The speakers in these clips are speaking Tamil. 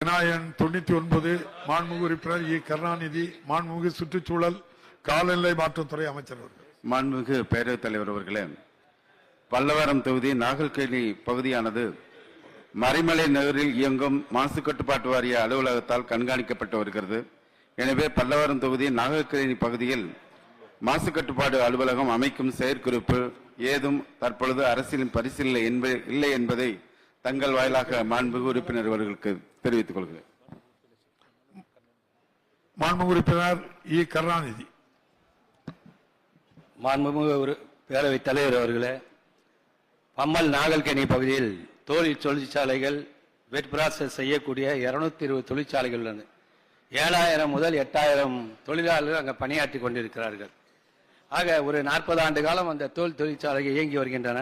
விநாயகன் 99 மாண்புமிகு உறுப்பினர் இ. கருணாநிதி மாண்புமிகு சுற்றுச்சூழல் காலநிலை மாற்றத்துறை அமைச்சர் அவர்கள். மாண்புமிகு பேரவைத் தலைவர் அவர்களே, பல்லவரம் தொகுதி நாகல்கேணி பகுதியானது மறைமலை நகரில் இயங்கும் மாசு கட்டுப்பாட்டு வாரிய அலுவலகத்தால் கண்காணிக்கப்பட்டு வருகிறது. எனவே பல்லவரம் தொகுதி நாகல்கேணி பகுதியில் மாசு கட்டுப்பாடு அலுவலகம் அமைக்கும் செயற்குறிப்பு ஏதும் தற்பொழுது அரசியலின் பரிசீலனை இல்லை என்பதை தங்கள் வாயிலாக மாண்புமிகு உறுப்பினர் அவர்களுக்கு தெரிவித்துக் கொள்கிறேன். மாண்புமிகு உறுப்பினர் இ. கருணாநிதி. மாண்புமிகு பேரவைத் தலைவர் அவர்களே, பம்மல் நாகல்கேணி பகுதியில் தொழிற்சாலைகள் வெட் ப்ராசஸ் செய்யக்கூடிய 220 தொழிற்சாலைகள் உள்ளன. 7000 முதல் 8000 தொழிலாளர்கள் அங்கே பணியாற்றி கொண்டிருக்கிறார்கள். ஆக ஒரு 40 ஆண்டு காலம் அந்த தொழிற்சாலைகள் இயங்கி வருகின்றன.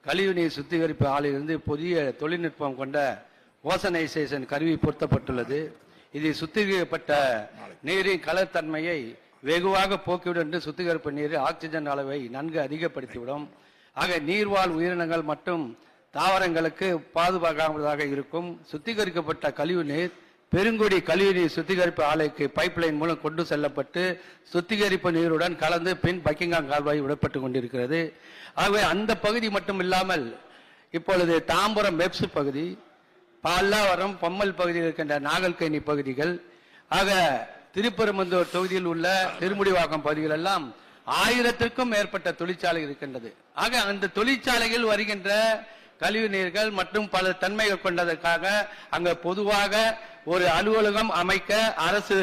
கழிவுநீர் சுத்திகரிப்பு ஆலையிலிருந்து புதிய தொழில்நுட்பம் கொண்ட ஓசனைசேஷன் கருவி பொருத்தப்பட்டுள்ளது. இது சுத்திகரிக்கப்பட்ட நீரின் கலர்த்தன்மையை வெகுவாக போக்கிவிடும் என்று சுத்திகரிப்பு நீர் ஆக்சிஜன் அளவை நன்கு அதிகப்படுத்திவிடும். ஆக நீர்வாழ் உயிரினங்கள் மற்றும் தாவரங்களுக்கு பாதுகாப்பானதாக இருக்கும். சுத்திகரிக்கப்பட்ட கழிவு நீர் பெருங்குடி கழிவுநீர் சுத்திகரிப்பு ஆலைக்கு பைப்லைன் மூலம் கொண்டு செல்லப்பட்டு சுத்திகரிப்பு நீருடன் கலந்து பின் பக்கிங்காம் கால்வாய் விடப்பட்டு கொண்டிருக்கிறது. ஆகவே அந்த பகுதி மட்டும் இல்லாமல் இப்பொழுது தாம்பரம் வெப்ஸ் பகுதி, பல்லாவரம் பம்மல் பகுதியில் இருக்கின்ற நாகல்கேணி பகுதிகள், ஆக திருப்பெரும்புதூர் தொகுதியில் உள்ள திருமுடிவாக்கம் பகுதிகள் எல்லாம் 1000க்கும் மேற்பட்ட தொழிற்சாலை இருக்கின்றது. ஆக அந்த தொழிற்சாலையில் வருகின்ற கழிவு நீர்கள் மற்றும் பல தன்மைகள் கொண்டதற்காக அங்க பொதுவாக ஒரு அலுவலகம் அமைக்க அரசு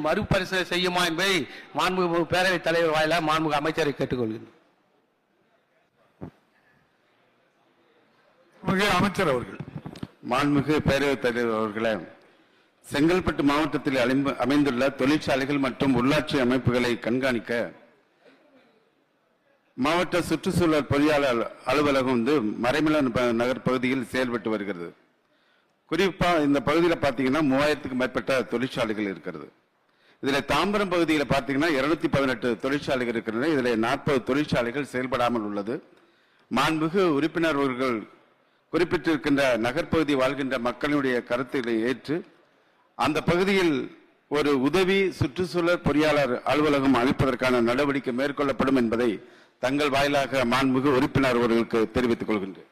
மறுபரிசீலனை செய்யுமா என்பதை மாண்புமிகு பேரவைத் தலைவர் வாயிலாக மாண்புமிகு அமைச்சரை கேட்டுக்கொள்கிறேன். அமைச்சர் அவர்கள். மாண்புமிகு பேரவைத் தலைவர் அவர்களே, செங்கல்பட்டு மாவட்டத்தில் அமைந்துள்ள தொழிற்சாலைகள் மற்றும் உள்ளாட்சி அமைப்புகளை கண்காணிக்க மாவட்ட சுற்றுச்சூழல் பொறியாளர் அலுவலகம் மறைமலை நகர் பகுதியில் செயல்பட்டு வருகிறது. குறிப்பா இந்த பகுதியில் பார்த்தீங்கன்னா 3000க்கும் மேற்பட்ட தொழிற்சாலைகள் இருக்கிறது. இதுல தாம்பரம் பகுதியில் பார்த்தீங்கன்னா 218 தொழிற்சாலைகள் இருக்கிறது. இதுல 40 தொழிற்சாலைகள் செயல்படாமல் உள்ளது. மாண்புமிகு உறுப்பினர் அவர்கள் குறிப்பிட்டிருக்கின்ற நகர்பகுதி வாழ்கின்ற மக்களுடைய கருத்துக்களை ஏற்று அந்த பகுதியில் ஒரு உதவி சுற்றுச்சூழல் பொறியாளர் அலுவலகம் அமைப்பதற்கான நடவடிக்கை மேற்கொள்ளப்படும் என்பதை தங்கள் வாயிலாக மாண்புமிகு உறுப்பினர் அவர்களுக்கு தெரிவித்துக் கொள்கின்றேன்.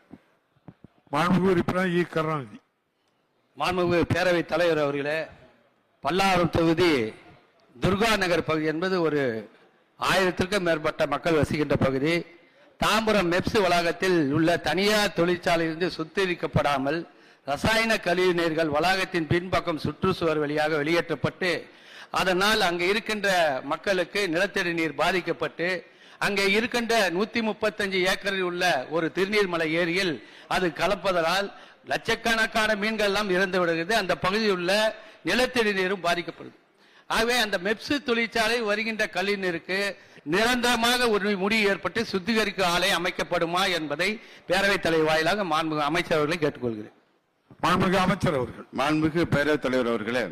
மாண்புமிகு உறுப்பினர் இ. கருணாநிதி. மாண்புமிகு பேரவைத் தலைவர் அவர்களே, பல்லாவரம் தொகுதி துர்கா நகர் பகுதி என்பது ஒரு 1000க்கும் மேற்பட்ட மக்கள் வசிக்கின்ற பகுதி. தாம்பரம் மெப்ஸ் வளாகத்தில் உள்ள தனியார் தொழிற்சாலையிலிருந்து சுத்திகரிக்கப்படாமல் ரசாயன கழிவு நீர்கள் வளாகத்தின் பின்பக்கம் சுற்றுச்சுவர் வழியாக வெளியேற்றப்பட்டு அதனால் அங்கே இருக்கின்ற மக்களுக்கு நிலத்தடி நீர் பாதிக்கப்பட்டு அங்கே இருக்கின்ற 135 ஏக்கரில் உள்ள ஒரு திருநீர்மலை ஏரியில் அது கலப்பதனால் லட்சக்கணக்கான மீன்கள் எல்லாம் இறந்து விடுகிறது. அந்த பகுதியில் உள்ள நிலத்தடி நீரும் பாதிக்கப்படுது. ஆகவே அந்த மெப்ஸ் தொழிற்சாலை வருகின்ற கழிவுநீருக்கு நிரந்தரமாக ஒரு முடிவு ஏற்பட்டு சுத்திகரிக்கும் ஆலை அமைக்கப்படுமா என்பதை பேரவைத் தலைவர் வாயிலாக மாண்புமிகு அமைச்சர் அவர்களை கேட்டுக்கொள்கிறேன். மாண்புமிகு அமைச்சர் அவர்கள். மாண்புமிகு பேரவைத் தலைவர் அவர்களே,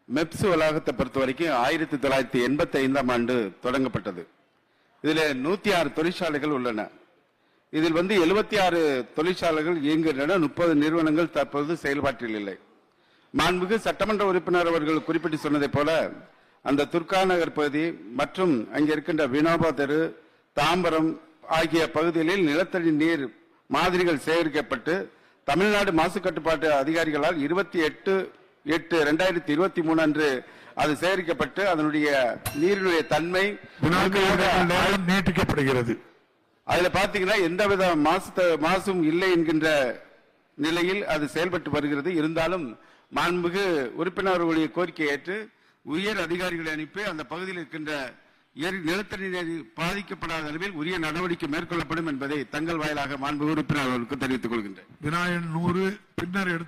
மெப்ஸ் வளாகத்தை பொறுத்த வரைக்கும் 1985ஆம் ஆண்டு தொடங்கப்பட்டது. இதுல 106 தொழிற்சாலைகள் உள்ளன. இதில் 76 தொழிற்சாலைகள் இயங்குகின்றன. 30 நிறுவனங்கள் தற்போது செயல்பாட்டில் இல்லை. மாண்புமிகு சட்டமன்ற உறுப்பினர் அவர்கள் குறிப்பிட்டு சொன்னதை போல அந்த துர்கா நகர் பகுதி மற்றும் அங்கே இருக்கின்ற வினோபா தெரு, தாம்பரம் ஆகிய பகுதிகளில் நிலத்தடி நீர் மாதிரிகள் சேகரிக்கப்பட்டு தமிழ்நாடு மாசு கட்டுப்பாட்டு அதிகாரிகளால் 28/8/2023 அன்று அது சேகரிக்கப்பட்டு அதனுடைய நீரினுடைய தன்மை நீட்டிக்கப்படுகிறது. அதுல பாத்தீங்கன்னா எந்தவித மாசும் இல்லை என்கின்ற நிலையில் அது செயல்பட்டு வருகிறது. இருந்தாலும் மாண்புமிகு உறுப்பினர்களுடைய கோரிக்கை ஏற்று உயர் அதிகாரிகளை அனுப்பி அந்த பகுதியில் இருக்கின்ற நிலத்தடி நீர் பாதிக்கப்படாத அளவில் உரிய நடவடிக்கை மேற்கொள்ளப்படும் என்பதை தங்கள் வாயிலாக மாண்புமிகு உறுப்பினர்களுக்கு தெரிவித்துக் கொள்கின்றேன். விநாயகன் 100 பின்னர் எடுத்து